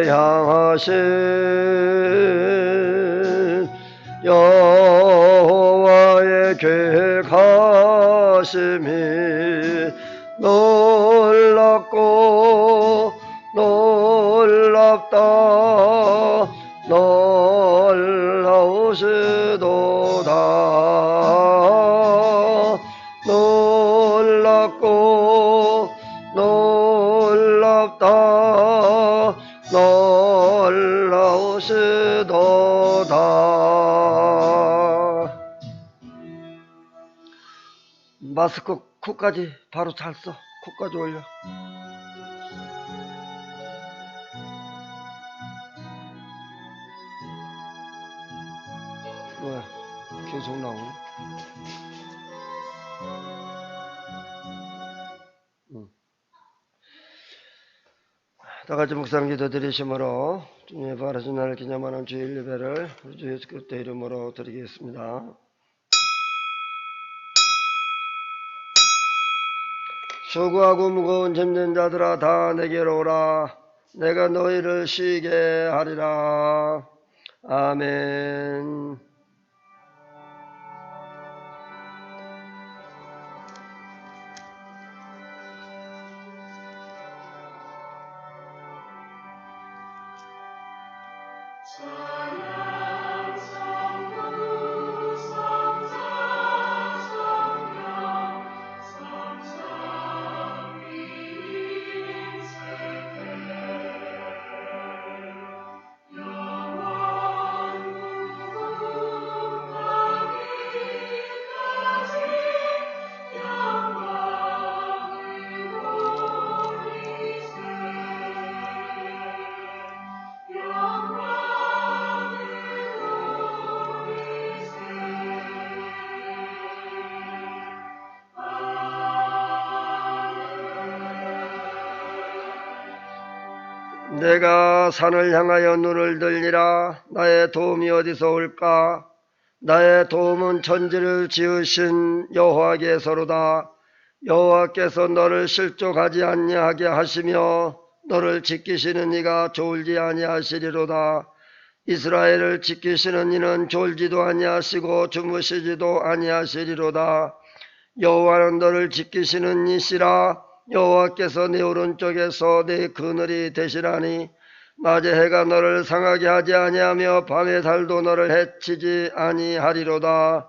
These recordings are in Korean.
나를 향하신 여호와의 계획하심이 놀랍고 놀랍다. 놀라우시도다. 놀랍고 놀랍다. 놀라우시도다. 마스크 코까지 바로 잘 써. 코까지 올려. 뭐야, 계속 나오네. 다같이 묵상 기도 드리심으로 주님의 바라신 날을 기념하는 주일 예배를 우리 주 예수 그리스도 이름으로 드리겠습니다. 수고하고 무거운 짐진 자들아 다 내게로 오라. 내가 너희를 쉬게 하리라. 아멘. 내가 산을 향하여 눈을 들리라. 나의 도움이 어디서 올까? 나의 도움은 천지를 지으신 여호와께서로다. 여호와께서 너를 실족하지 아니하게 하시며 너를 지키시는 이가 졸지 아니하시리로다. 이스라엘을 지키시는 이는 졸지도 아니하시고 주무시지도 아니하시리로다. 여호와는 너를 지키시는 이시라. 여호와께서 네 오른쪽에서 네 그늘이 되시라니. 낮에 해가 너를 상하게 하지 아니하며 밤의 달도 너를 해치지 아니하리로다.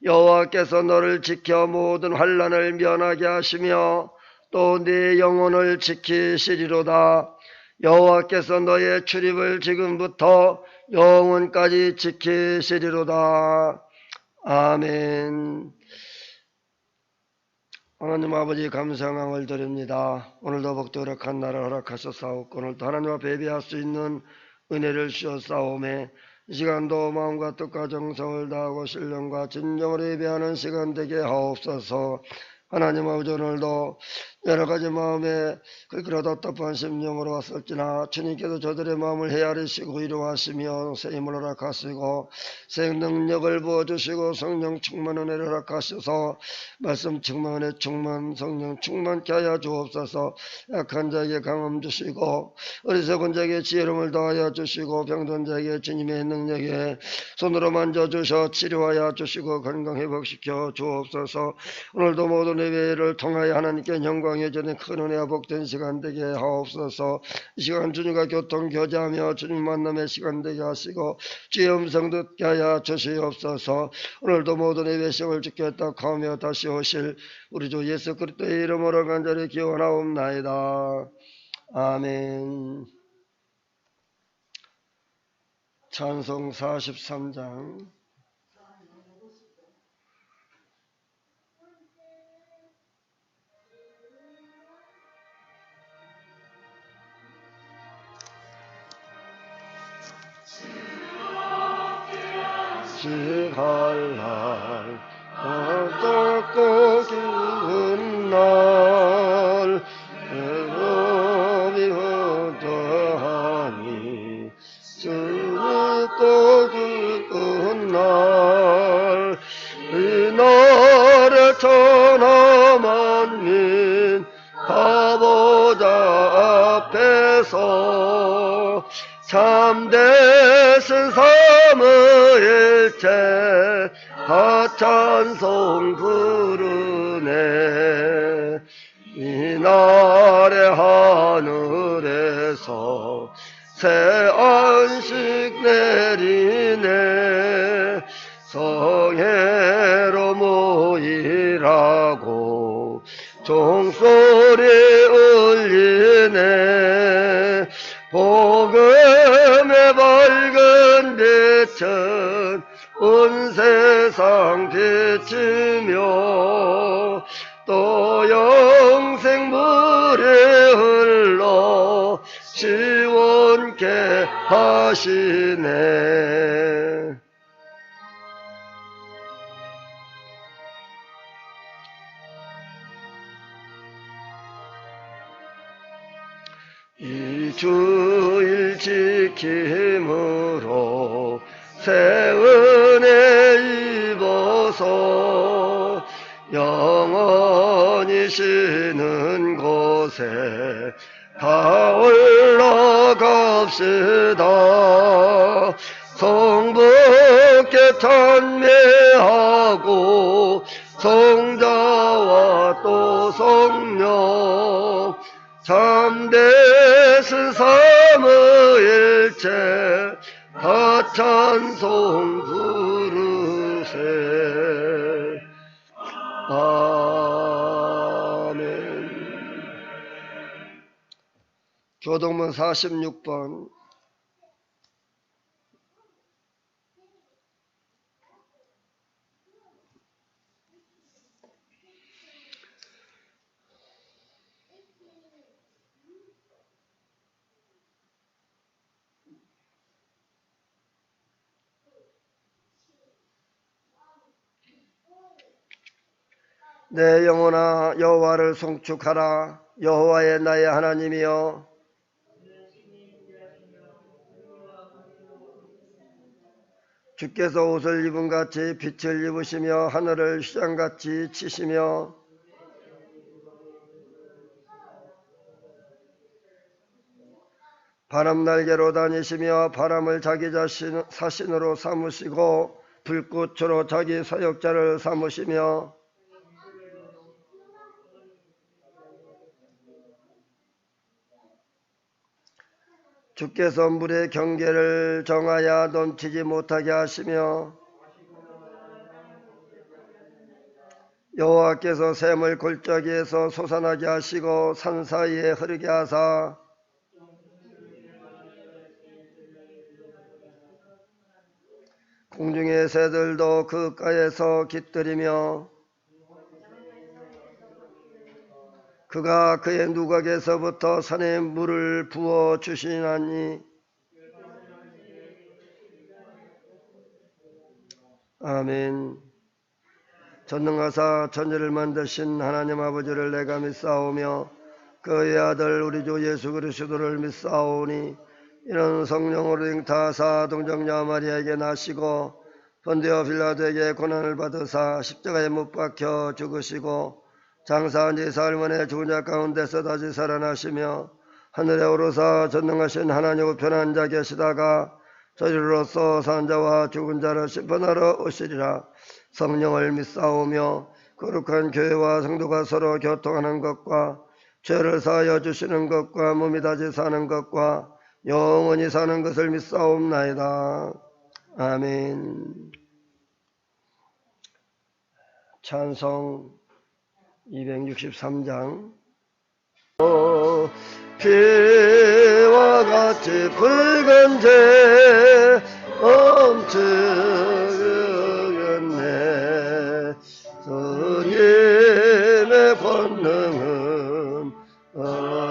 여호와께서 너를 지켜 모든 환난을 면하게 하시며 또 네 영혼을 지키시리로다. 여호와께서 너의 출입을 지금부터 영원까지 지키시리로다. 아멘. 하나님 아버지 감사함을 드립니다. 오늘도 복도 허락한 날을 허락하셨사옵고 오늘도 하나님 앞에 예배할 수 있는 은혜를 주셨사오매 이 시간도 마음과 뜻과 정성을 다하고 신령과 진정으로 예배하는 시간 되게 하옵소서. 하나님 아버지 오늘도 여러가지 마음에 그렇게 답답한 심령으로 왔을지나 주님께서 저들의 마음을 헤아리시고 위로하시며 새 힘을 허락하시고 새 능력을 부어주시고 성령 충만 은혜를 허락하셔서 말씀 충만 은혜 충만 성령 충만케 하여 주옵소서. 약한 자에게 강함 주시고 어리석은 자에게 지혜로움을 더하여 주시고 병든 자에게 주님의 능력에 손으로 만져주셔 치료하여 주시고 건강 회복시켜 주옵소서. 오늘도 모든 예배를 통하여 하나님께 영광의 전에 큰 은혜와 복된 시간 되게 하옵소서. 이 시간 주님과 교통 교제하며 주님 만남의 시간 되게 하시고 주의 음성 듣게 하여 주시옵소서. 오늘도 모든 예배 시간을 지켰다 하며 다시 오실 우리 주 예수 그리스도의 이름으로 간절히 기원하옵나이다. 아멘. 찬송 43장. 지갈날 어둡고 기운 날 외로움이 어떠하니 주님도 기운 날 이 나라의 천하 만민 가보자 앞에서 참되신 삼위일체 다 찬송 부르네. 이날의 하늘에서 새 안식 내리네. 성회로 모이라고 종소리 울리네. 복음의 밝은 빛은 온 세상 비치며 또 영생물이 흘러 시원케 하시네. 이 주일 지킴으로 새 은혜 입어서 영원히 쉬는 곳에 다 올라갑시다. 성부께 찬미하고 성자와 또 성령 참되신 삼위일체 다 찬송 부르세. 아멘. 교동문 46번. 내 영혼아 여호와를 송축하라. 여호와의 나의 하나님이여 주께서 옷을 입은같이 빛을 입으시며 하늘을 휘장같이 치시며 바람날개로 다니시며 바람을 자기 사신으로 삼으시고 불꽃으로 자기 사역자를 삼으시며 주께서 물의 경계를 정하여 넘치지 못하게 하시며 여호와께서 샘을 골짜기에서 솟아나게 하시고 산 사이에 흐르게 하사 공중의 새들도 그가에서 깃들이며 그가 그의 누각에서부터 산에 물을 부어 주시나니. 아멘. 전능하사 천지를 만드신 하나님 아버지를 내가 믿사오며 그의 아들 우리 주 예수 그리스도를 믿사오니 이는 성령으로 잉타하사 동정녀 마리아에게 나시고 본디오 빌라도에게 고난을 받으사 십자가에 못 박혀 죽으시고 장사한 지 사흘 만에 죽은 자 가운데서 다시 살아나시며 하늘에 오르사 전능하신 하나님 우편에 앉아 계시다가 저리로서 산 자와 죽은 자를 심판하러 오시리라. 성령을 믿사오며 거룩한 교회와 성도가 서로 교통하는 것과 죄를 사하여 주시는 것과 몸이 다시 사는 것과 영원히 사는 것을 믿사옵나이다. 아멘. 찬송 263장. 피와 같이 붉은 죄 멈추겠네. 주님의 권능은 어근거니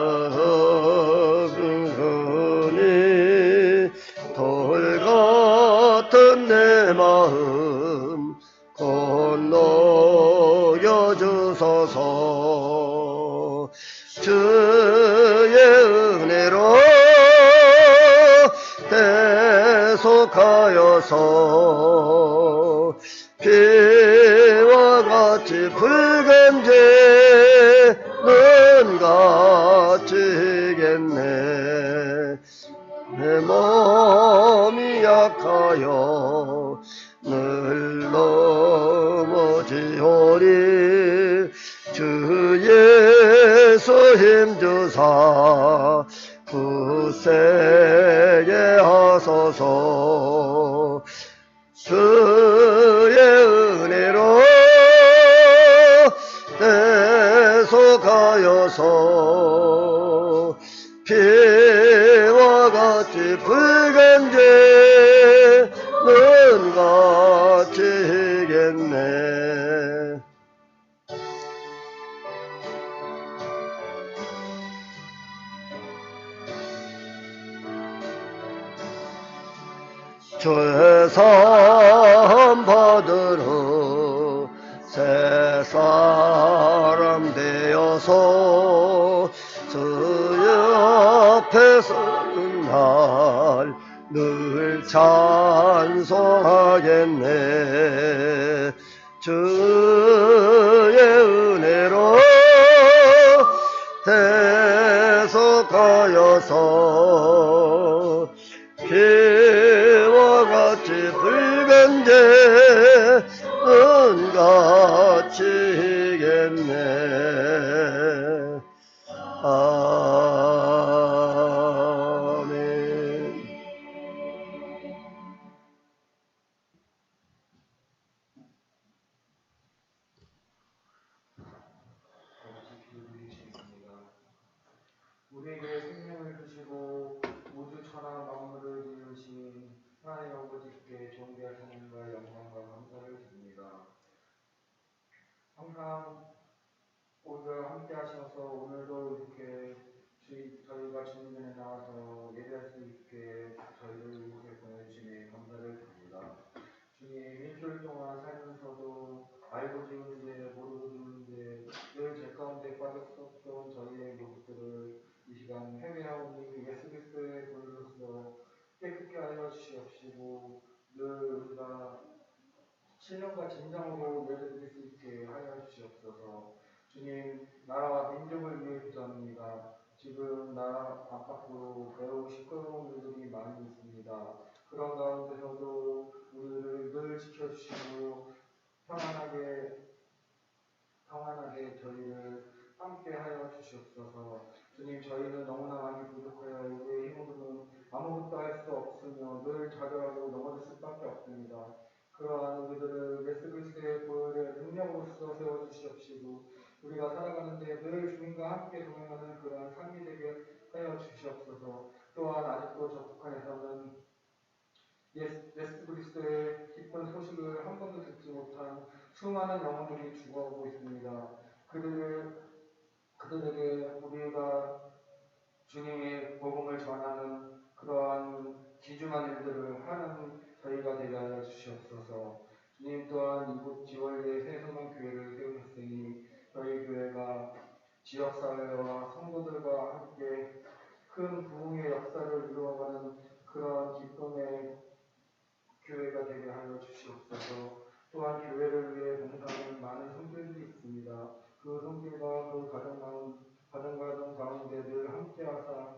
돌 같은 내 마음 건너여 주소서. 주의 은혜로 대속하여서 피와 같이 붉은 죄는 같이 지겠네. 내 몸이 약하여 늘 넘어지오리. 주 예수 힘주사 굳세게 하소서. 주의 은혜로 대속하여서 피와 같이 붉은 죄는 같이 이겠네. 죄사함 받으러 새 사람 되어서 주의 앞에 서는 날 늘 찬송하겠네. 주의 은혜로 대속하여서 피와 같이 붉은 죄는 같이 이겠네. 아멘. 우리에게 생명을 주시고 모두 천하 만물을 지으신 하나님 아버지께 존귀한 찬양과 영광과 감사를 드립니다. 항상 우리가 함께 하셔서 오늘도 이렇게 저희가 주님께 나와서 예배할 수 있게 저희를 이곳에 보내주시니 감사를 드립니다. 주님, 일주일 동안 살면서도 알고 지은데 모르고 지은데 늘 죄 가운데 빠졌었던 저희의 모습들을 이 시간 회개하오니 예수 그리스도의 보혈로서 깨끗게 하여 주시옵시고 늘 우리가 신령과 진정으로 예배드릴 수 있게 하여 주시옵소서. 주님, 나라와 민족을 위해 기도합니다. 지금 나라 안팎으로 매우 시끄러운 일들이 많이 있습니다. 그런 가운데서도 우리를 늘 지켜주시고 평안하게 저희를 함께하여 주시옵소서. 주님, 저희는 너무나 많이 부족하여 우리의 힘으로는 아무것도 할 수 없으며 늘 좌절하고 넘어질 수밖에 없습니다. 그러한 우리들을 예수 그리스도의 보혈의 능력으로서 세워주시옵시고 우리가 살아가는데 늘 주님과 함께 동행하는 그러한 삶이 되게 하여 주시옵소서. 또한 아직도 저 북한에서는 예수 그리스도의 기쁜 소식을 한 번도 듣지 못한 수많은 영혼들이 죽어오고 있습니다. 그들에게 우리가 주님의 복음을 전하는 그러한 귀중한 일들을 하는 저희가 되게 하여 주시옵소서. 주님 또한 이곳 지월대 새소망교회를 세우셨으니 저희 교회가 지역사회와 성도들과 함께 큰 부흥의 역사를 이루어가는 그러한 기쁨의 교회가 되게 하여 주시옵소서. 또한 교회를 위해 봉사하는 많은 성도들이 있습니다. 그 성도가 그 가정 가운데 늘 함께하사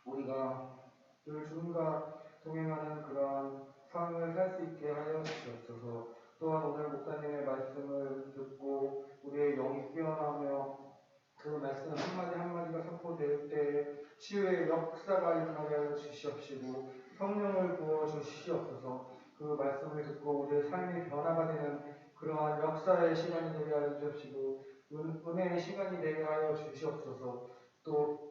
우리가 늘 주님과 동행하는 그러한 삶을 살 수 있게 하여 주시옵소서. 또한 오늘 목사님의 말씀을 듣고 우리의 영이 깨어나며 그 말씀 한마디 한마디가 선포될 때 치유의 역사가 일어나게 하여 주시옵시고 성령을 부어 주시옵소서. 그 말씀을 듣고 우리의 삶이 변화가 되는 그러한 역사의 시간이 되게 하여 주시옵시고 은혜의 시간이 되게 하여 주시옵소서. 또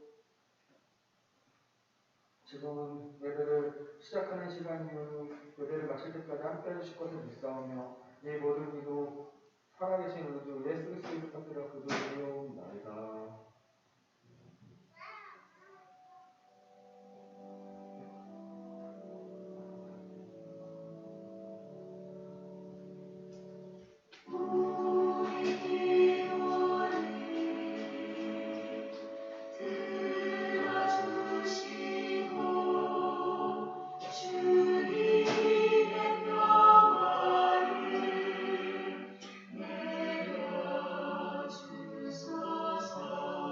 지금은 예배를 시작하는 시간이오니 예배를 마칠 때까지 함께 해주실 것을 믿사오며 이 모든 기도 살아계신 우리 주 예수 그리스도의 부탁드려 기도드리옵나이다. 주소서.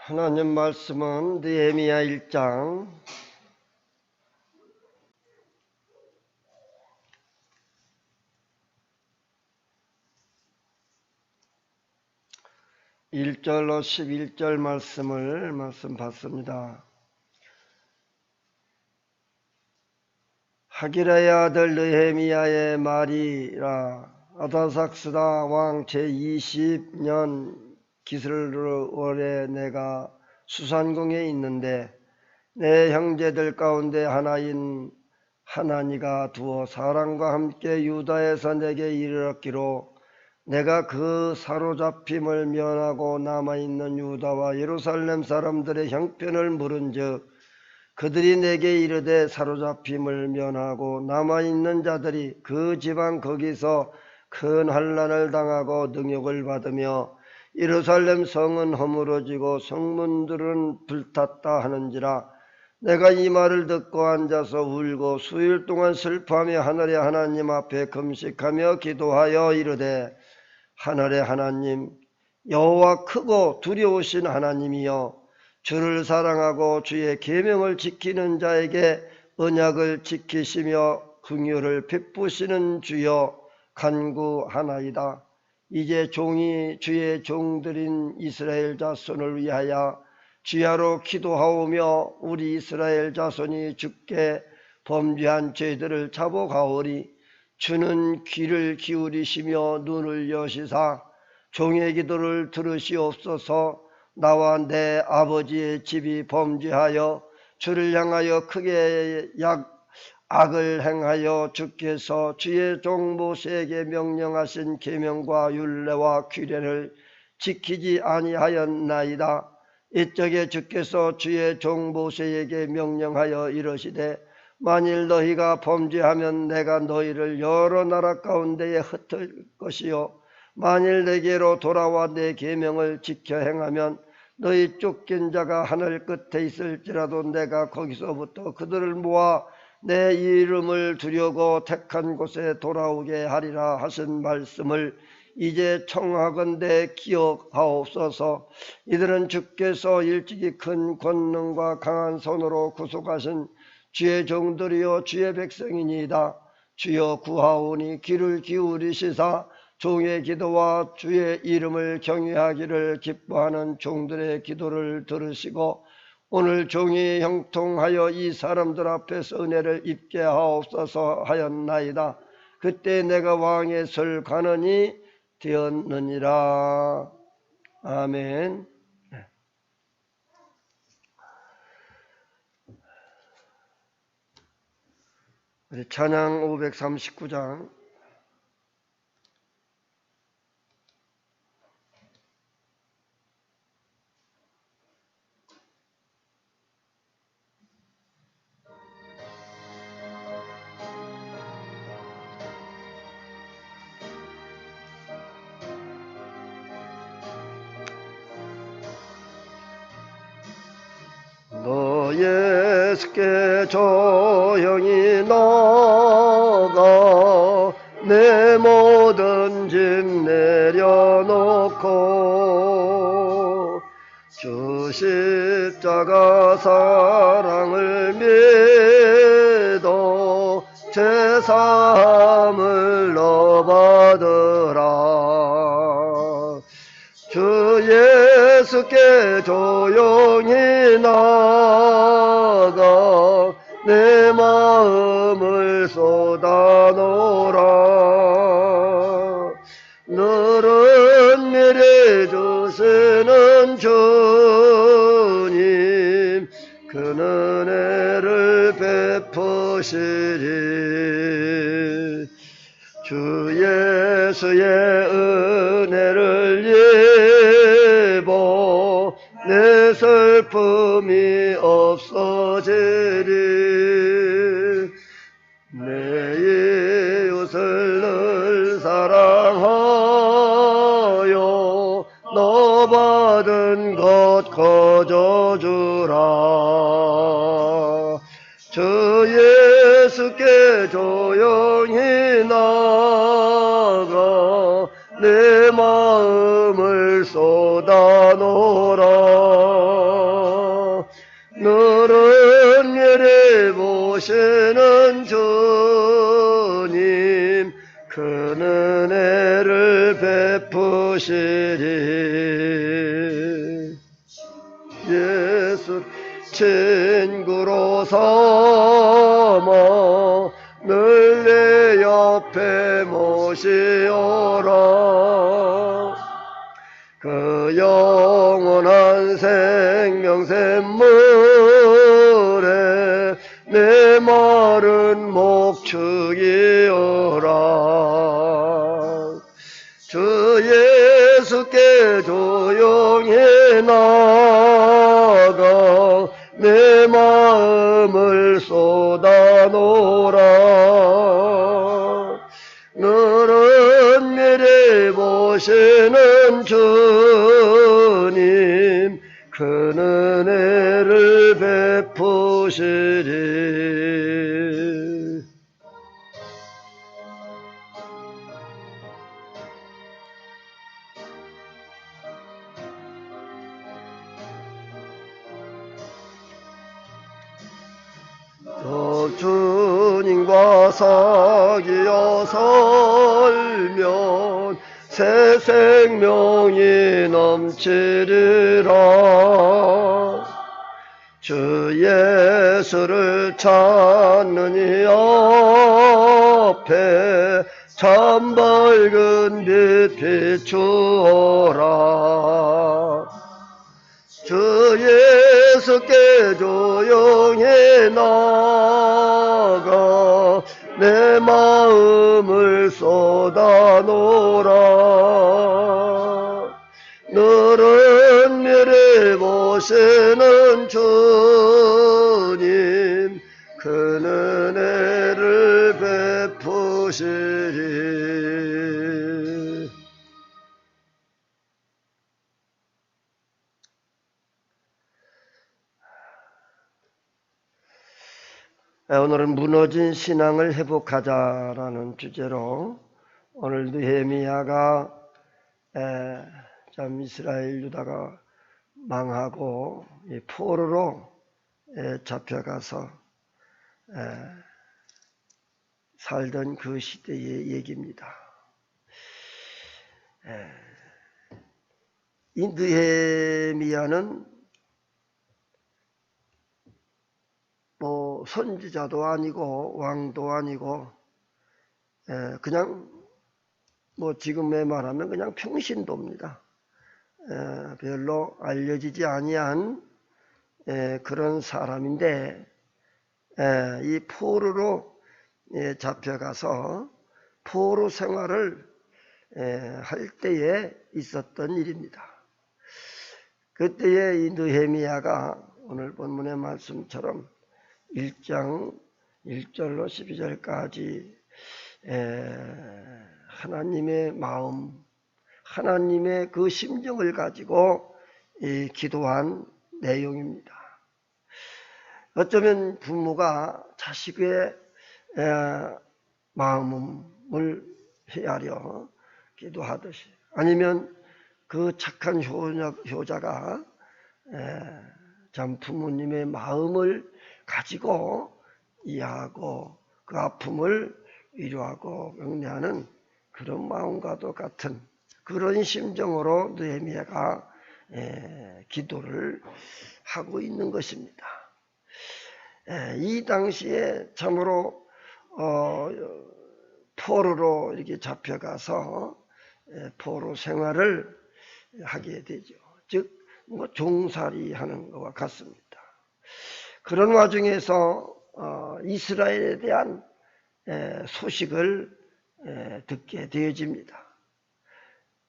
하나님 말씀은 느헤미야 1장 1절로 11절 말씀 받습니다. 하기라의 아들 느헤미야의 말이라. 아다삭스다 왕 제20년 기슬월에 내가 수산궁에 있는데 내 형제들 가운데 하나인 하나니가 두어 사람과 함께 유다에서 내게 이르렀기로 내가 그 사로잡힘을 면하고 남아있는 유다와 예루살렘 사람들의 형편을 물은즉 그들이 내게 이르되 사로잡힘을 면하고 남아있는 자들이 그 지방 거기서 큰 환난을 당하고 능욕을 받으며 예루살렘 성은 허물어지고 성문들은 불탔다 하는지라. 내가 이 말을 듣고 앉아서 울고 수일 동안 슬퍼하며 하늘의 하나님 앞에 금식하며 기도하여 이르되 하늘의 하나님 여호와 크고 두려우신 하나님이여 주를 사랑하고 주의 계명을 지키는 자에게 언약을 지키시며 긍휼을 베푸시는 주여 간구하나이다. 이제 종이 주의 종들인 이스라엘 자손을 위하여 주야로 기도하오며 우리 이스라엘 자손이 주께 범죄한 죄들을 자복하오리. 주는 귀를 기울이시며 눈을 여시사 종의 기도를 들으시옵소서. 나와 내 아버지의 집이 범죄하여 주를 향하여 크게 악을 행하여 주께서 주의 종 모세에게 명령하신 계명과 율례와 규례를 지키지 아니하였나이다. 이적에 주께서 주의 종 모세에게 명령하여 이르시되 만일 너희가 범죄하면 내가 너희를 여러 나라 가운데에 흩을 것이요 만일 내게로 돌아와 내 계명을 지켜 행하면 너희 쫓긴 자가 하늘 끝에 있을지라도 내가 거기서부터 그들을 모아 내 이름을 두려고 택한 곳에 돌아오게 하리라 하신 말씀을 이제 청하건대 기억하옵소서. 이들은 주께서 일찍이 큰 권능과 강한 손으로 구속하신 주의 종들이요 주의 백성이니이다. 주여 구하오니 귀를 기울이시사 종의 기도와 주의 이름을 경외하기를 기뻐하는 종들의 기도를 들으시고 오늘 종이 형통하여 이 사람들 앞에서 은혜를 입게 하옵소서 하였나이다. 그때 내가 왕의 설관원이 되었느니라. 아멘. 우리 찬양 539장 너 예수께 조용히 나가 내 모든 짐 내려놓고 주 십자가 사랑을 믿어 제사함을 너 받으라. 주 예수께 조용히 나가 내 마음을 쏟아놓으라. 너른 미래 주시는 주님 그 은혜를 베푸시리. 주 예수의 은혜를 입어 내 슬픔이 없어지리. 내 이웃을 늘 사랑하여 너 받은 것 거저주라. 주 예수께 조용히 나가 내 마음을 쏟아놓으라. 너를 미리 보시는 주님 큰 은혜를 베푸시리. 예수 친구로 삼아 늘 내 옆에 모시오라. 그 영원한 생명샘물에 내 마른 목축이어라. 주 예수께 조용히 나가 내 마음을 쏟아놓으라. 너는 미리 보시는 주님 큰 은혜를 베푸시리. 주님과 사귀어 살면 새 생명이 넘치리라. 주 예수를 찾는 이 앞에 참 밝은 빛 비추어라. 주 예수께 조용히 나가 내 마음을 쏟아놓으라. 너는 미리 보시는 주님 큰 은혜를 베푸시리. 오늘은 무너진 신앙을 회복하자라는 주제로 오늘 느헤미야가 참 이스라엘 유다가 망하고 포로로 잡혀가서 살던 그 시대의 얘기입니다. 이 느헤미야는 선지자도 아니고 왕도 아니고 그냥 지금에 말하면 그냥 평신도입니다. 별로 알려지지 아니한 그런 사람인데 이 포로로 잡혀가서 포로 생활을 할 때에 있었던 일입니다. 그때에 이 느헤미야가 오늘 본문의 말씀처럼 1장 1절로 12절까지 하나님의 마음, 하나님의 그 심정을 가지고 기도한 내용입니다. 어쩌면 부모가 자식의 마음을 헤아려 기도하듯이, 아니면 그 착한 효자가 참 부모님의 마음을 가지고 이해하고 그 아픔을 위로하고 격려하는 그런 마음과도 같은 그런 심정으로 느헤미야가 기도를 하고 있는 것입니다. 이 당시에 참으로 포로로 이렇게 잡혀가서 포로 생활을 하게 되죠. 즉 종살이 하는 것과 같습니다. 그런 와중에서 이스라엘에 대한 소식을 듣게 되어집니다.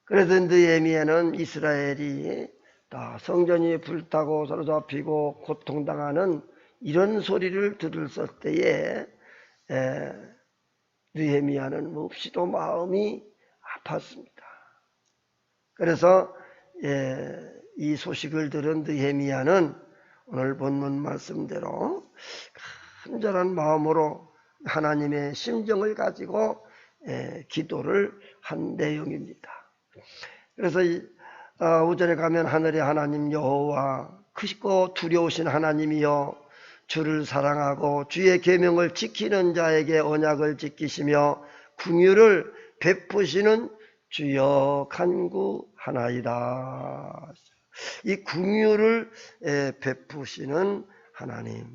그래서 느헤미야는 이스라엘이 다 성전이 불타고 사로잡히고 고통당하는 이런 소리를 들었을 때에 느헤미야는 몹시도 마음이 아팠습니다. 그래서 이 소식을 들은 느헤미야는 오늘 본문 말씀대로 간절한 마음으로 하나님의 심정을 가지고 기도를 한 내용입니다. 그래서 5절에 가면 하늘의 하나님 여호와 크고 두려우신 하나님이여, 주를 사랑하고 주의 계명을 지키는 자에게 언약을 지키시며 긍휼을 베푸시는 주여 간구하나이다. 이 긍휼을 베푸시는 하나님.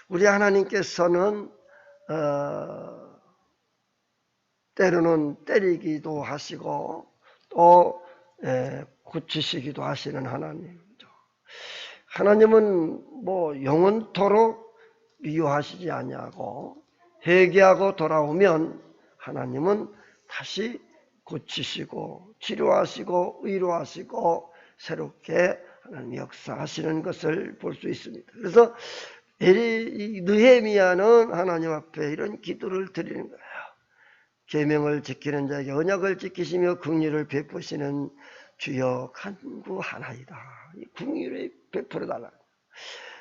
우리 하나님께서는 때로는 때리기도 하시고 또 고치시기도 하시는 하나님이죠. 하나님은 뭐 영원토록 미워하시지 아니하고 회개하고 돌아오면 하나님은 다시 고치시고 치료하시고 위로하시고 새롭게 하나님 역사하시는 것을 볼 수 있습니다. 그래서 느헤미야는 하나님 앞에 이런 기도를 드리는 거예요. 계명을 지키는 자에게 언약을 지키시며 긍휼을 베푸시는 주여 간구하나이다. 이 긍휼을 베풀어 달라.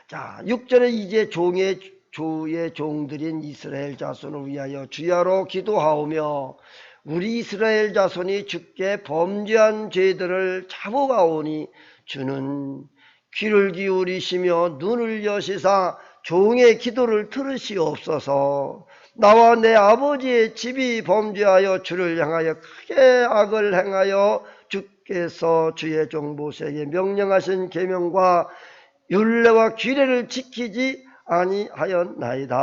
자, 6절에 이제 주의 종들인 이스라엘 자손을 위하여 주야로 기도하오며 우리 이스라엘 자손이 주께 범죄한 죄들을 잡아가오니 주는 귀를 기울이시며 눈을 여시사 종의 기도를 들으시옵소서. 나와 내 아버지의 집이 범죄하여 주를 향하여 크게 악을 행하여 주께서 주의 종 모세에게 명령하신 계명과 율례와 규례를 지키지 아니하였나이다.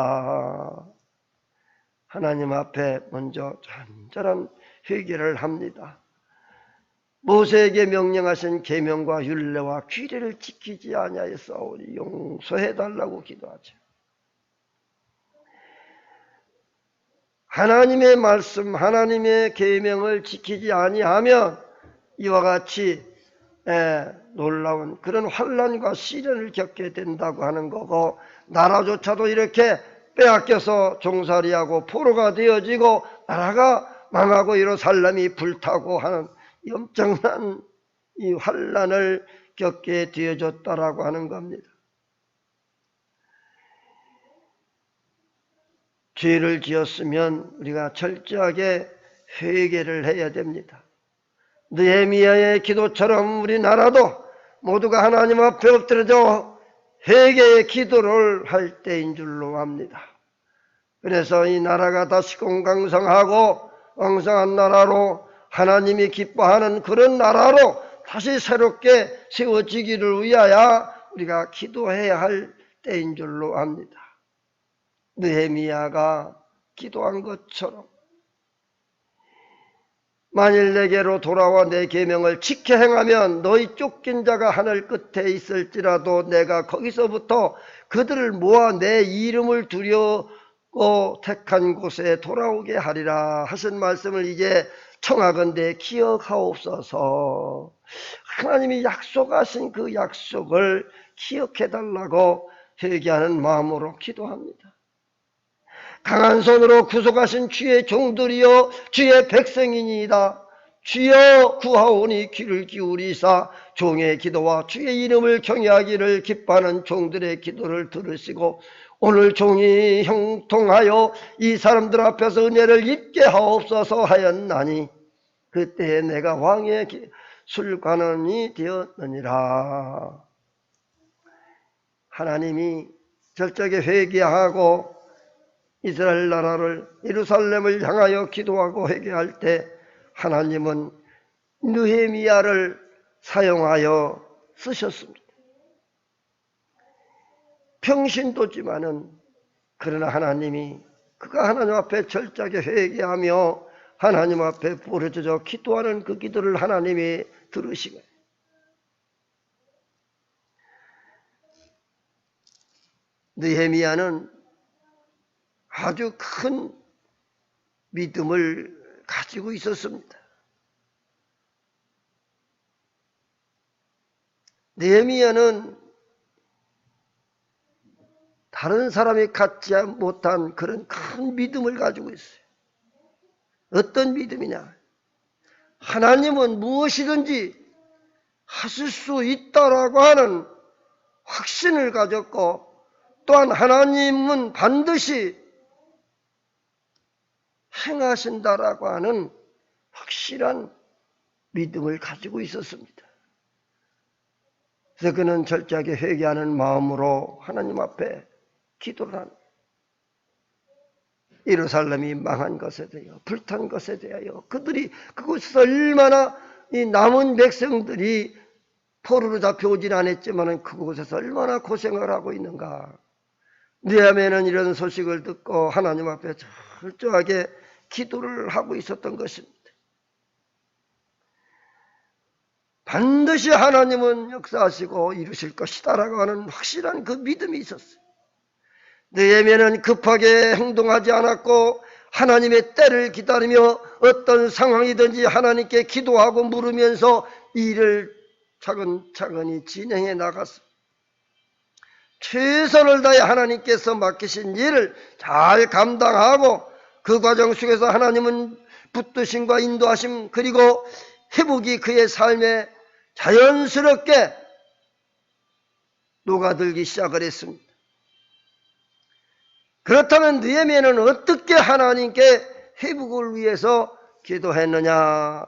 하나님 앞에 먼저 간절한 회개를 합니다. 모세에게 명령하신 계명과 율례와 규례를 지키지 아니하였사오니 용서해달라고 기도하죠. 하나님의 말씀, 하나님의 계명을 지키지 아니하면 이와 같이 놀라운 그런 환난과 시련을 겪게 된다고 하는 거고, 나라조차도 이렇게 빼앗겨서 종살이하고 포로가 되어지고 나라가 망하고 예루살렘이 불타고 하는 엄청난 이 환난을 겪게 되어졌다라고 하는 겁니다. 죄를 지었으면 우리가 철저하게 회개를 해야 됩니다. 느헤미야의 기도처럼 우리나라도 모두가 하나님 앞에 엎드려져 회개의 기도를 할 때인 줄로 압니다. 그래서 이 나라가 다시 건강성하고 왕성한 나라로 하나님이 기뻐하는 그런 나라로 다시 새롭게 세워지기를 위하여 우리가 기도해야 할 때인 줄로 압니다. 느헤미야가 기도한 것처럼 만일 내게로 돌아와 내 계명을 지켜 행하면 너희 쫓긴 자가 하늘 끝에 있을지라도 내가 거기서부터 그들을 모아 내 이름을 두려고 택한 곳에 돌아오게 하리라 하신 말씀을 이제 청하건대 기억하옵소서. 하나님이 약속하신 그 약속을 기억해달라고 회개하는 마음으로 기도합니다. 강한 손으로 구속하신 주의 종들이여 주의 백성이니이다. 주여 구하오니 귀를 기울이사 종의 기도와 주의 이름을 경외하기를 기뻐하는 종들의 기도를 들으시고 오늘 종이 형통하여 이 사람들 앞에서 은혜를 입게 하옵소서 하였나니 그때에 내가 왕의 술관원이 되었느니라. 하나님이 절적에 회개하고 이스라엘 나라를 예루살렘을 향하여 기도하고 회개할 때 하나님은 느헤미야를 사용하여 쓰셨습니다. 평신도지만은 그러나 하나님이 그가 하나님 앞에 철저하게 회개하며 하나님 앞에 부르짖어 기도하는 그 기도를 하나님이 들으시고 느헤미야는 아주 큰 믿음을 가지고 있었습니다. 느헤미야는 다른 사람이 갖지 못한 그런 큰 믿음을 가지고 있어요. 어떤 믿음이냐? 하나님은 무엇이든지 하실 수 있다라고 하는 확신을 가졌고 또한 하나님은 반드시 행하신다라고 하는 확실한 믿음을 가지고 있었습니다. 그래서 그는 철저하게 회개하는 마음으로 하나님 앞에 기도를 합니다. 예루살렘이 망한 것에 대하여, 불탄 것에 대하여, 그들이 그곳에서 얼마나 이 남은 백성들이 포로로 잡혀오진 않았지만 그곳에서 얼마나 고생을 하고 있는가. 느헤미야는 이런 소식을 듣고 하나님 앞에 철저하게 기도를 하고 있었던 것입니다. 반드시 하나님은 역사하시고 이루실 것이다라고 하는 확실한 그 믿음이 있었어요. 느헤미야는 급하게 행동하지 않았고 하나님의 때를 기다리며 어떤 상황이든지 하나님께 기도하고 물으면서 일을 차근차근히 진행해 나갔습니다. 최선을 다해 하나님께서 맡기신 일을 잘 감당하고 그 과정 속에서 하나님은 붙드심과 인도하심 그리고 회복이 그의 삶에 자연스럽게 녹아들기 시작을 했습니다. 그렇다면 느헤미야는 어떻게 하나님께 회복을 위해서 기도했느냐?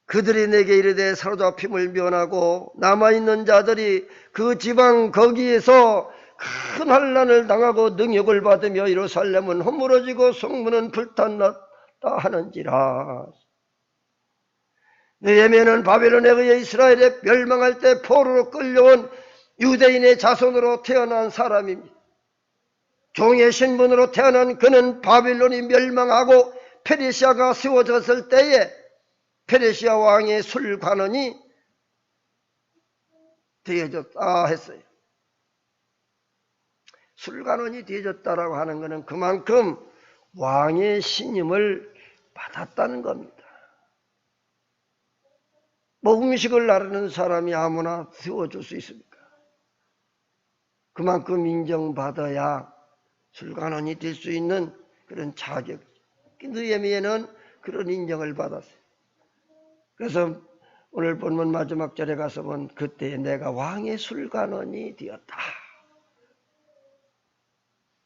그들이 내게 이르되 사로잡힘을 면하고 남아있는 자들이 그 지방 거기에서 큰 환난을 당하고 능욕을 받으며 예루살렘은 허물어지고 성문은 불탔다 하는지라. 느헤미야는 바벨론에 의해 이스라엘에 멸망할 때 포로로 끌려온 유대인의 자손으로 태어난 사람입니다. 종의 신분으로 태어난 그는 바벨론이 멸망하고 페르시아가 세워졌을 때에 페르시아 왕의 술관원이 되어졌다 했어요. 술관원이 되어졌다라고 하는 것은 그만큼 왕의 신임을 받았다는 겁니다. 뭐 음식을 나르는 사람이 아무나 세워줄 수 있습니까? 그만큼 인정받아야 술관원이 될 수 있는 그런 자격. 느헤미야는 그런 인정을 받았어요. 그래서 오늘 본문 마지막 절에 가서 본 그때 내가 왕의 술관원이 되었다.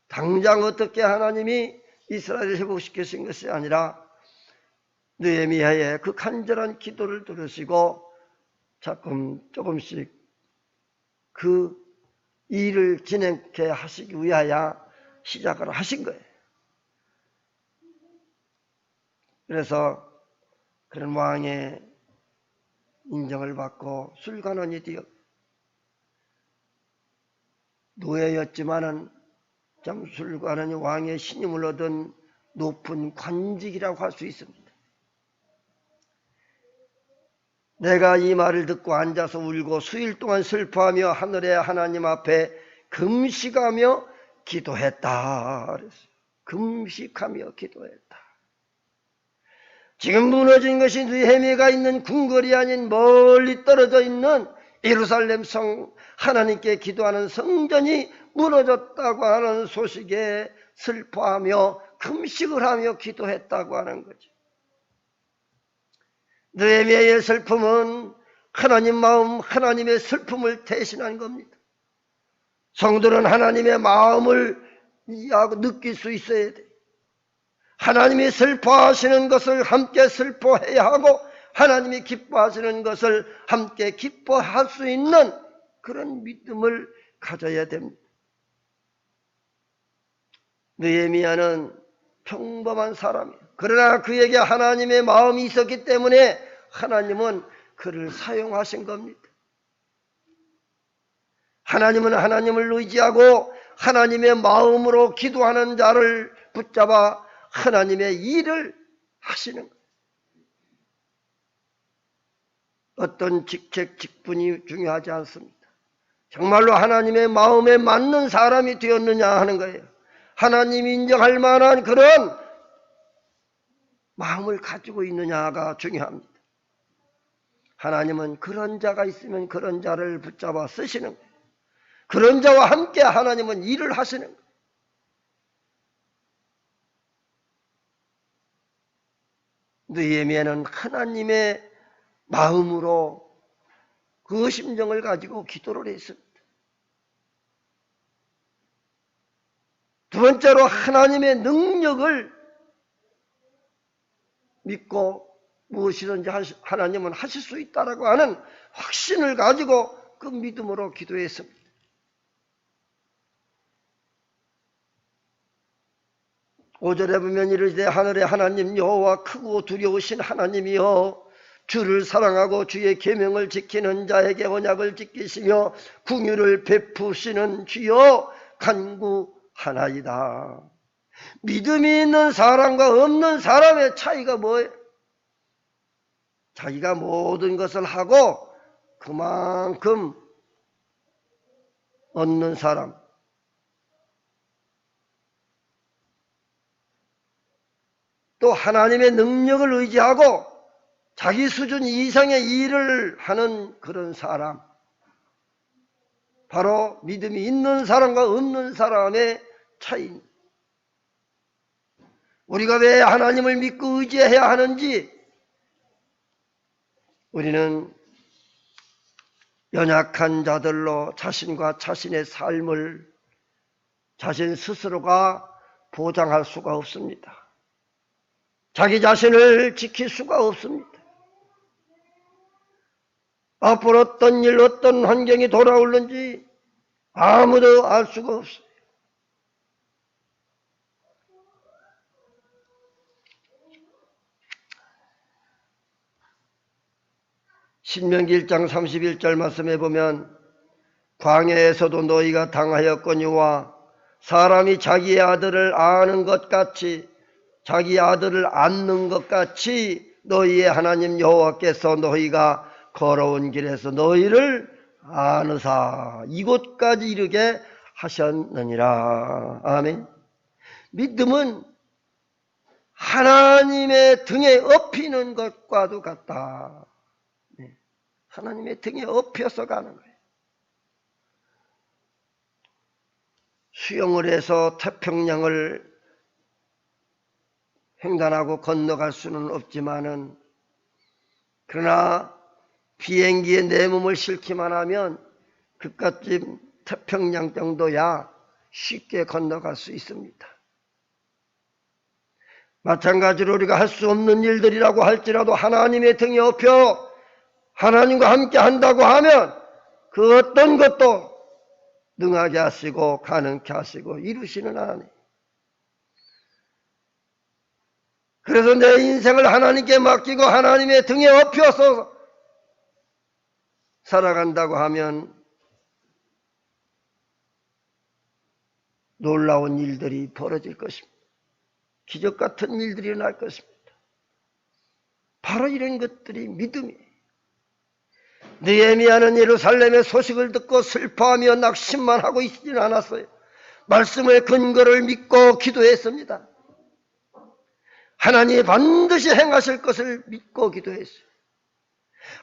당장 어떻게 하나님이 이스라엘을 회복시키신 것이 아니라 느헤미야의 그 간절한 기도를 들으시고 조금씩 그 일을 진행케 하시기 위하여 시작을 하신 거예요. 그래서 그런 왕의 인정을 받고 술관원이 되어 노예였지만은 참 술관원이 왕의 신임을 얻은 높은 관직이라고 할 수 있습니다. 내가 이 말을 듣고 앉아서 울고 수일 동안 슬퍼하며 하늘의 하나님 앞에 금식하며 기도했다. 그랬어요. 금식하며 기도했다. 지금 무너진 것이 느헤미야가 있는 궁궐이 아닌 멀리 떨어져 있는 예루살렘 성, 하나님께 기도하는 성전이 무너졌다고 하는 소식에 슬퍼하며 금식을 하며 기도했다고 하는 거죠. 느헤미야의 슬픔은 하나님 마음, 하나님의 슬픔을 대신한 겁니다. 성도는 하나님의 마음을 이해하고 느낄 수 있어야 돼. 하나님이 슬퍼하시는 것을 함께 슬퍼해야 하고 하나님이 기뻐하시는 것을 함께 기뻐할 수 있는 그런 믿음을 가져야 됩니다. 느헤미야는 평범한 사람이에요. 그러나 그에게 하나님의 마음이 있었기 때문에 하나님은 그를 사용하신 겁니다. 하나님은 하나님을 의지하고 하나님의 마음으로 기도하는 자를 붙잡아 하나님의 일을 하시는 거예요. 어떤 직책, 직분이 중요하지 않습니다. 정말로 하나님의 마음에 맞는 사람이 되었느냐 하는 거예요. 하나님이 인정할 만한 그런 마음을 가지고 있느냐가 중요합니다. 하나님은 그런 자가 있으면 그런 자를 붙잡아 쓰시는 거예요. 그런 자와 함께 하나님은 일을 하시는 거예요. 느헤미야는 하나님의 마음으로 그 심정을 가지고 기도를 했습니다. 두 번째로 하나님의 능력을 믿고 무엇이든지 하나님은 하실 수 있다라고 하는 확신을 가지고 그 믿음으로 기도했습니다. 오절에 보면 이르되 하늘의 하나님 여호와 크고 두려우신 하나님이여 주를 사랑하고 주의 계명을 지키는 자에게 언약을 지키시며 긍휼을 베푸시는 주여 간구하나이다. 믿음이 있는 사람과 없는 사람의 차이가 뭐예요? 자기가 모든 것을 하고 그만큼 얻는 사람, 또 하나님의 능력을 의지하고 자기 수준 이상의 일을 하는 그런 사람, 바로 믿음이 있는 사람과 없는 사람의 차이입니다. 우리가 왜 하나님을 믿고 의지해야 하는지, 우리는 연약한 자들로 자신과 자신의 삶을 자신 스스로가 보장할 수가 없습니다. 자기 자신을 지킬 수가 없습니다. 앞으로 어떤 일, 어떤 환경이 돌아오는지 아무도 알 수가 없어요. 신명기 1장 31절 말씀에 보면 광야에서도 너희가 당하였거니와 사람이 자기의 아들을 아는 것 같이 자기 아들을 안는 것 같이 너희의 하나님 여호와께서 너희가 걸어온 길에서 너희를 아느사 이곳까지 이르게 하셨느니라. 아멘. 믿음은 하나님의 등에 업히는 것과도 같다. 하나님의 등에 업혀서 가는 거예요. 수영을 해서 태평양을 횡단하고 건너갈 수는 없지만은, 그러나 비행기에 내 몸을 싣기만 하면 그깟집 태평양 정도야 쉽게 건너갈 수 있습니다. 마찬가지로 우리가 할 수 없는 일들이라고 할지라도 하나님의 등에 업혀 하나님과 함께 한다고 하면 그 어떤 것도 능하게 하시고 가능케 하시고 이루시는 하나님. 그래서 내 인생을 하나님께 맡기고 하나님의 등에 업혀서 살아간다고 하면 놀라운 일들이 벌어질 것입니다. 기적 같은 일들이 일어날 것입니다. 바로 이런 것들이 믿음이에요. 느헤미야는 예루살렘의 소식을 듣고 슬퍼하며 낙심만 하고 있지는 않았어요. 말씀의 근거를 믿고 기도했습니다. 하나님이 반드시 행하실 것을 믿고 기도했어요.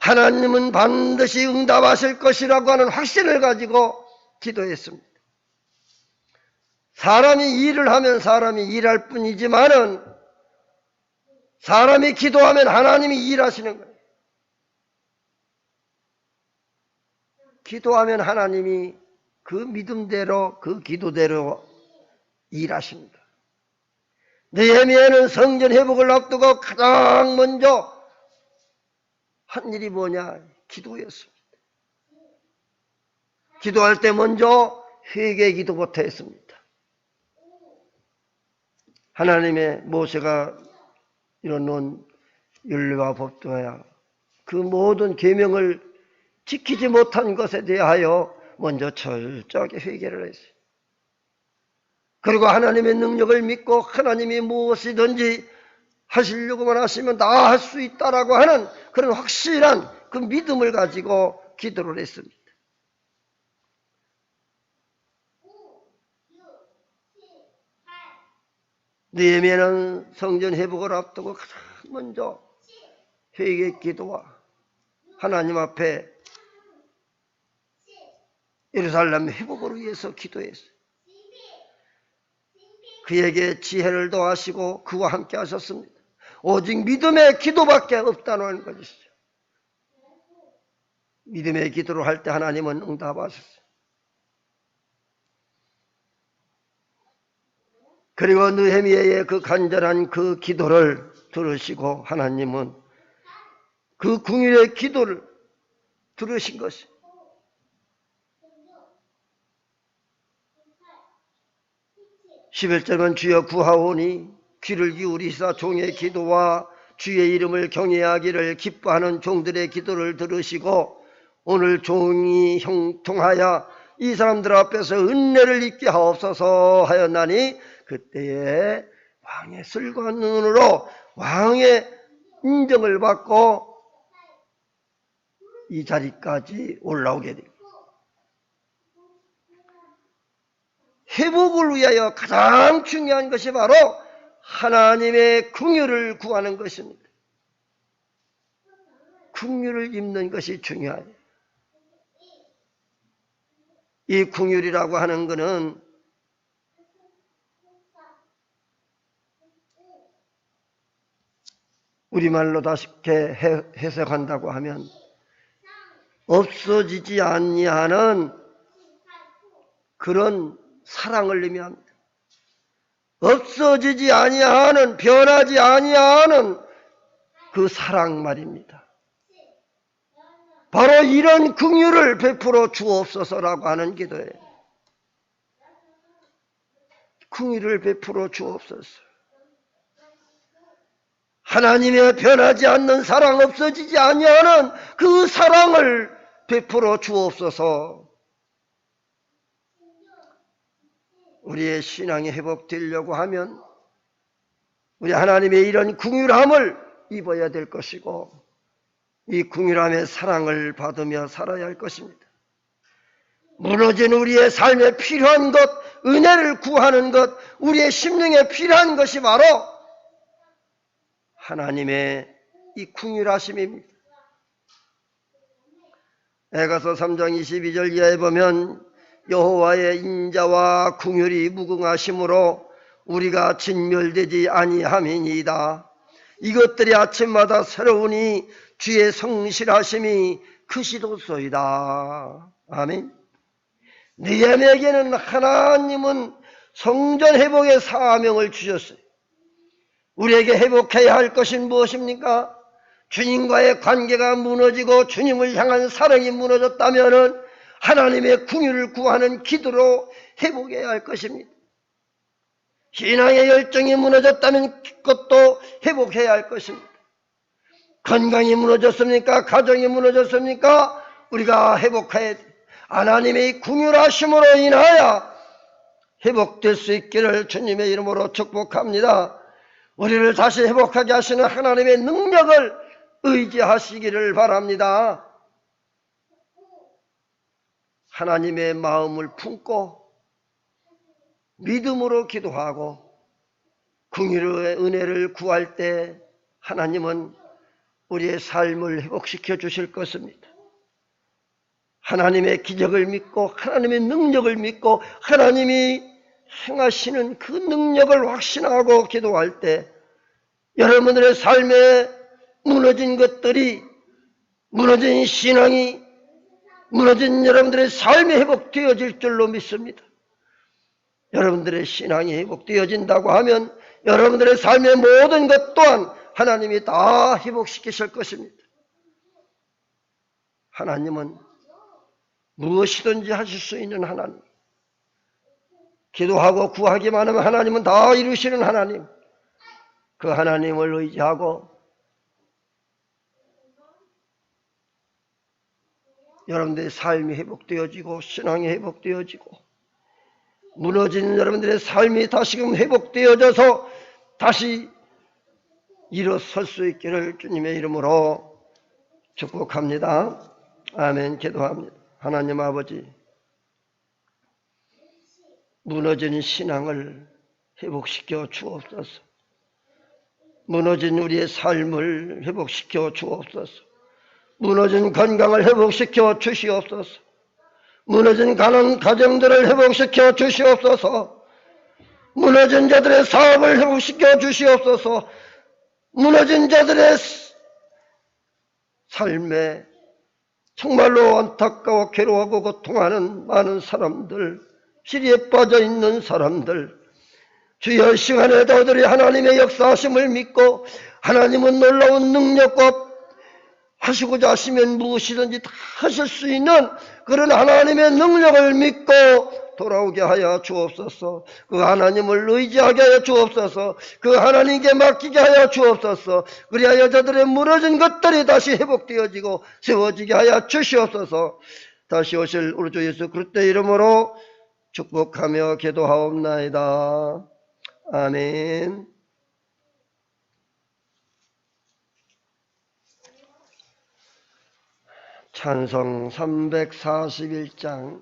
하나님은 반드시 응답하실 것이라고 하는 확신을 가지고 기도했습니다. 사람이 일을 하면 사람이 일할 뿐이지만은 사람이 기도하면 하나님이 일하시는 거예요. 기도하면 하나님이 그 믿음대로 그 기도대로 일하십니다. 느헤미야는 성전 회복을 앞두고 가장 먼저 한 일이 뭐냐? 기도였습니다. 기도할 때 먼저 회개 기도부터 했습니다. 하나님의 모세가 이뤄놓은 율례와 법도야 그 모든 계명을 지키지 못한 것에 대하여 먼저 철저하게 회개를 했어요. 그리고 하나님의 능력을 믿고 하나님이 무엇이든지 하시려고만 하시면 다 할 수 있다라고 하는 그런 확실한 그 믿음을 가지고 기도를 했습니다. 느헤미야는 성전 회복을 앞두고 가장 먼저 회개 기도와 하나님 앞에 예루살렘 회복을 위해서 기도했어요. 그에게 지혜를 더하시고 그와 함께 하셨습니다. 오직 믿음의 기도밖에 없다는 것이죠. 믿음의 기도를 할 때 하나님은 응답하셨어요. 그리고 느헤미야의 그 간절한 그 기도를 들으시고 하나님은 그 긍휼의 기도를 들으신 것이 11절은 주여 구하오니 귀를 기울이사 종의 기도와 주의 이름을 경외하기를 기뻐하는 종들의 기도를 들으시고 오늘 종이 형통하여 이 사람들 앞에서 은혜를 입게 하옵소서 하였나니 그때에 왕의 슬거운 눈으로 왕의 인정을 받고 이 자리까지 올라오게 됩니다. 회복을 위하여 가장 중요한 것이 바로 하나님의 긍휼을 구하는 것입니다. 긍휼을 입는 것이 중요해요. 이 긍휼이라고 하는 것은 우리말로 다시 해석한다고 하면 없어지지 아니하는 그런 사랑을 의미합니다. 없어지지 아니하는, 변하지 아니하는 그 사랑 말입니다. 바로 이런 긍휼을 베풀어 주옵소서라고 하는 기도예요. 긍휼을 베풀어 주옵소서. 하나님의 변하지 않는 사랑, 없어지지 아니하는 그 사랑을 베풀어 주옵소서. 우리의 신앙이 회복되려고 하면 우리 하나님의 이런 긍휼함을 입어야 될 것이고 이 긍휼함의 사랑을 받으며 살아야 할 것입니다. 무너진 우리의 삶에 필요한 것, 은혜를 구하는 것, 우리의 심령에 필요한 것이 바로 하나님의 이 긍휼하심입니다. 에가서 3장 22절 이하에 보면 여호와의 인자와 긍휼이 무궁하심으로 우리가 진멸되지 아니함이니이다. 이것들이 아침마다 새로우니 주의 성실하심이 크시도소이다. 아멘. 느헤미야에게는 하나님은 성전 회복의 사명을 주셨어요. 우리에게 회복해야 할 것은 무엇입니까? 주님과의 관계가 무너지고 주님을 향한 사랑이 무너졌다면 하나님의 긍휼을 구하는 기도로 회복해야 할 것입니다. 신앙의 열정이 무너졌다면 그것도 회복해야 할 것입니다. 건강이 무너졌습니까? 가정이 무너졌습니까? 우리가 회복해야 돼. 하나님의 긍휼하심으로 인하여 회복될 수 있기를 주님의 이름으로 축복합니다. 우리를 다시 회복하게 하시는 하나님의 능력을 의지하시기를 바랍니다. 하나님의 마음을 품고 믿음으로 기도하고 긍휼의 은혜를 구할 때 하나님은 우리의 삶을 회복시켜 주실 것입니다. 하나님의 기적을 믿고 하나님의 능력을 믿고 하나님이 행하시는 그 능력을 확신하고 기도할 때 여러분들의 삶에 무너진 것들이, 무너진 신앙이, 무너진 여러분들의 삶이 회복되어질 줄로 믿습니다. 여러분들의 신앙이 회복되어진다고 하면 여러분들의 삶의 모든 것 또한 하나님이 다 회복시키실 것입니다. 하나님은 무엇이든지 하실 수 있는 하나님. 기도하고 구하기만 하면 하나님은 다 이루시는 하나님. 그 하나님을 의지하고 여러분들의 삶이 회복되어지고 신앙이 회복되어지고 무너진 여러분들의 삶이 다시금 회복되어져서 다시 일어설 수 있기를 주님의 이름으로 축복합니다. 아멘. 기도합니다. 하나님 아버지, 무너진 신앙을 회복시켜 주옵소서. 무너진 우리의 삶을 회복시켜 주옵소서. 무너진 건강을 회복시켜 주시옵소서. 무너진 가정들을 회복시켜 주시옵소서. 무너진 자들의 사업을 회복시켜 주시옵소서. 무너진 자들의 삶에 정말로 안타까워 괴로워하고 고통하는 많은 사람들, 시리에 빠져 있는 사람들, 주여 시간에 너희들이 하나님의 역사하심을 믿고 하나님은 놀라운 능력과 하시고자 하시면 무엇이든지 다 하실 수 있는 그런 하나님의 능력을 믿고 돌아오게 하여 주옵소서. 그 하나님을 의지하게 하여 주옵소서. 그 하나님께 맡기게 하여 주옵소서. 그리하여 저들의 무너진 것들이 다시 회복되어지고 세워지게 하여 주시옵소서. 다시 오실 우리 주 예수 그리스도의 이름으로 축복하며 기도하옵나이다. 아멘. 찬송 341장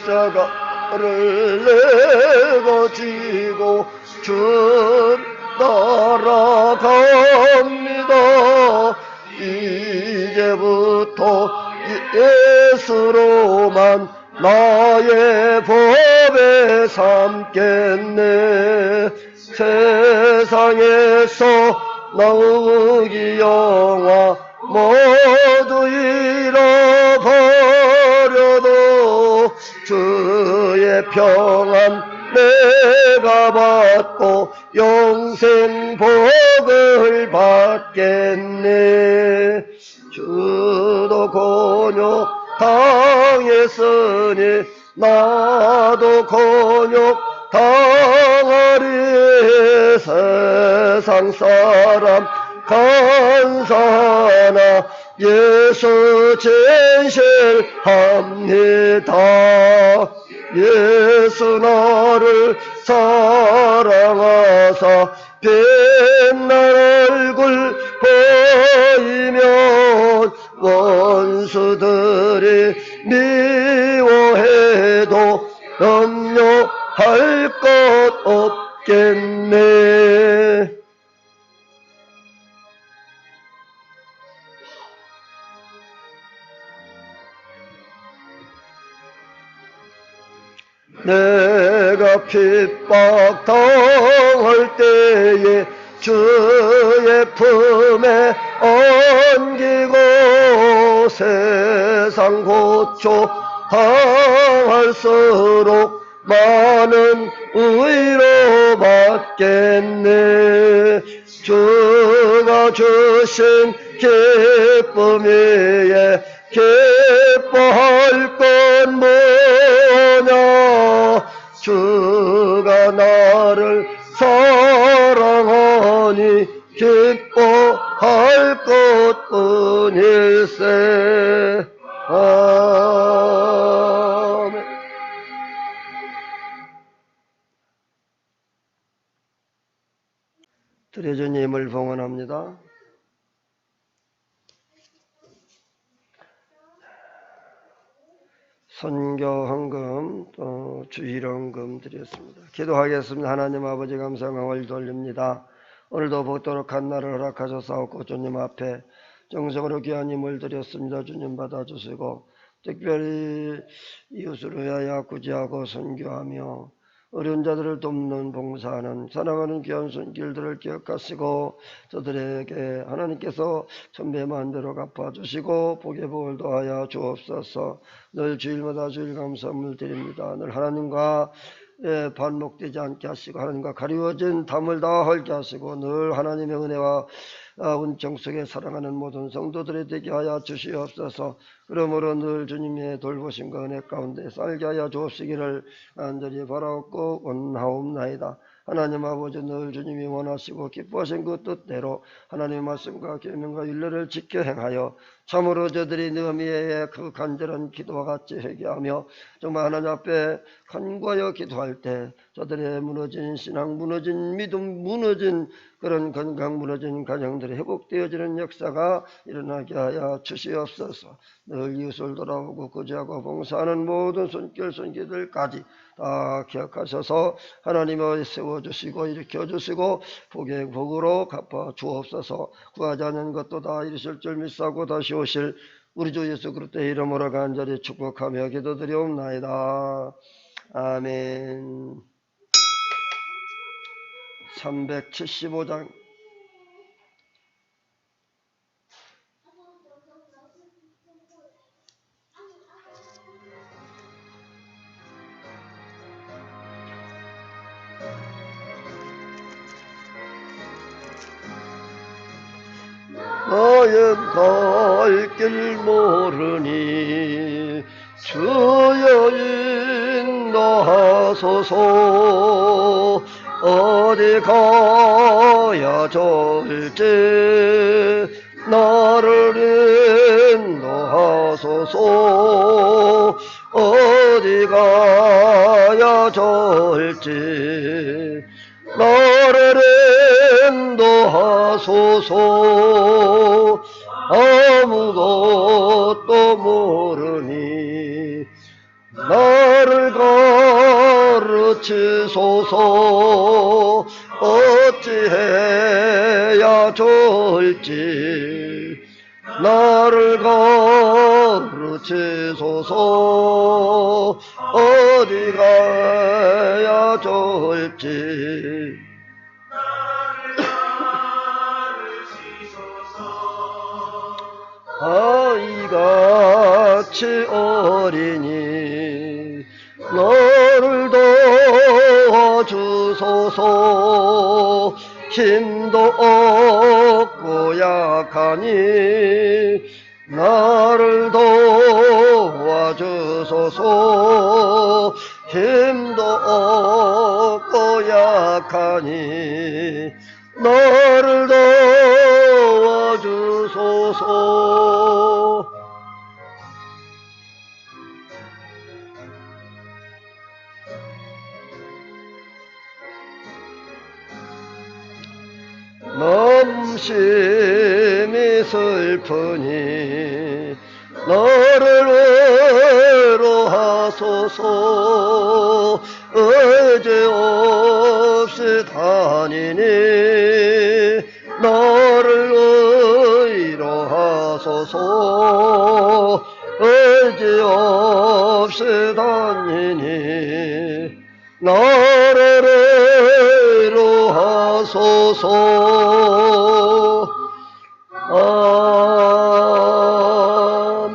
십자가를 내가 지고 주 따라갑니다. 이제부터 예수로만 나의 법에 삼겠네. 세상에서 나오기 영화 모두 잃어버려도 주의 평안 내가 받고 영생 복을 받겠네. 주도 곤욕 당했으니 나도 곤욕 당하리. 세상 사람 간사나 예수 진실합니다. 예수 나를 사랑하사 빛날 얼굴 보이면 원수들이 미워해도 염려할 것 없겠네. 내가 핍박 당할 때에 주의 품에 안기고 세상 고초 당할수록 많은 위로 받겠네. 주가 주신 기쁨 위에 기뻐할 건 뭐냐. 주가 나를 사랑하니 기뻐할 것뿐일세. 아멘. 드려주님을 봉헌합니다. 선교 헌금 또 주일헌금 드렸습니다. 기도하겠습니다. 하나님 아버지 감사함을 돌립니다. 오늘도 복도록 한 날을 허락하셔서 주님 앞에 정성으로 귀한 힘을 드렸습니다. 주님 받아주시고 특별히 이웃을 위하여 구제하고 선교하며 어려운 자들을 돕는 봉사하는 사랑하는 귀한 손길들을 기억하시고 저들에게 하나님께서 천배만 대로 갚아주시고 복의 복을 더하여 주옵소서. 늘 주일마다 주일 감사함을 드립니다. 늘 하나님과 반목되지 않게 하시고 하나님과 가리워진 담을 다 헐게 하시고 늘 하나님의 은혜와 은총 속에 사랑하는 모든 성도들이 되게 하여 주시옵소서. 그러므로 늘 주님의 돌보심과 은혜 가운데 살게 하여 주옵시기를 간절히 바라옵고 원하옵나이다. 하나님 아버지 늘 주님이 원하시고 기뻐하신 그 뜻대로 하나님의 말씀과 계명과 율례를 지켜 행하여 참으로 저들이 너미의 그 간절한 기도와 같이 회개하며 정말 하나님 앞에 간구하여 기도할 때 저들의 무너진 신앙, 무너진 믿음, 무너진 그런 건강, 무너진 가정들이 회복되어지는 역사가 일어나게 하여 주시옵소서. 늘 이웃을 돌아오고 구제하고 봉사하는 모든 손길 손길들까지 다 기억하셔서 하나님을 세워주시고 일으켜주시고 복의 복으로 갚아 주옵소서. 구하지 않는 것도 다 이루실 줄 믿사고 다시 오실 우리 주 예수 그리스도의 이름으로 간절히 축복하며 기도드리옵나이다. 아멘. 375장 갈 길 모르니 주여 인도하소서. 어디 가야 좋을지 나를 인도하소서. 어디 가야 좋을지 나를 인도하소서. 아무것도 모르니 나를 가르치소서. 어찌해야 좋을지 나를 가르치소서. 어디 가야 좋을지 아이같이 어리니 너를 도와주소서. 힘도 없고 약하니 나를 도와주소서. 힘도 없고 약하니 나를 도와주소서. 넘심이 슬프니 너를 위로하소서. 의지 없이 다니니 너를 위로하소서. 의지 없이 다니니 너를 위로하소서. 아멘.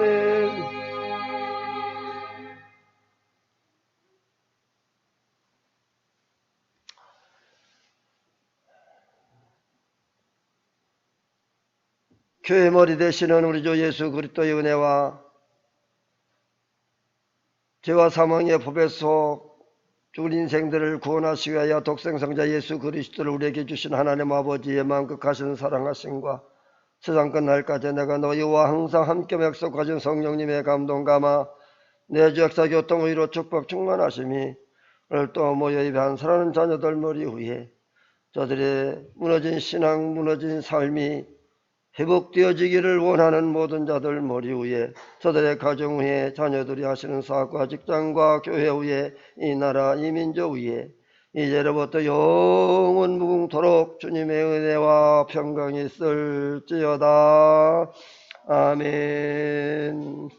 교회 머리 되시는 우리 주 예수 그리스도의 은혜와 죄와 사망의 법에 속 죽은 인생들을 구원하시기 위하여 독생성자 예수 그리스도를 우리에게 주신 하나님 아버지의 만극하신 사랑하심과 세상 끝날까지 내가 너희와 항상 함께 약속하신 성령님의 감동 감화 내 주 역사 교통 의로 축복 충만하심이 오늘 또 모여 예배한 사랑하는 자녀들 머리 위에 저들의 무너진 신앙 무너진 삶이 회복되어지기를 원하는 모든 자들 머리 위에 저들의 가정 위에 자녀들이 하시는 사업과 직장과 교회 위에 이 나라 이 민족 위에 이제로부터 영원 무궁토록 주님의 은혜와 평강이 있을지어다. 아멘.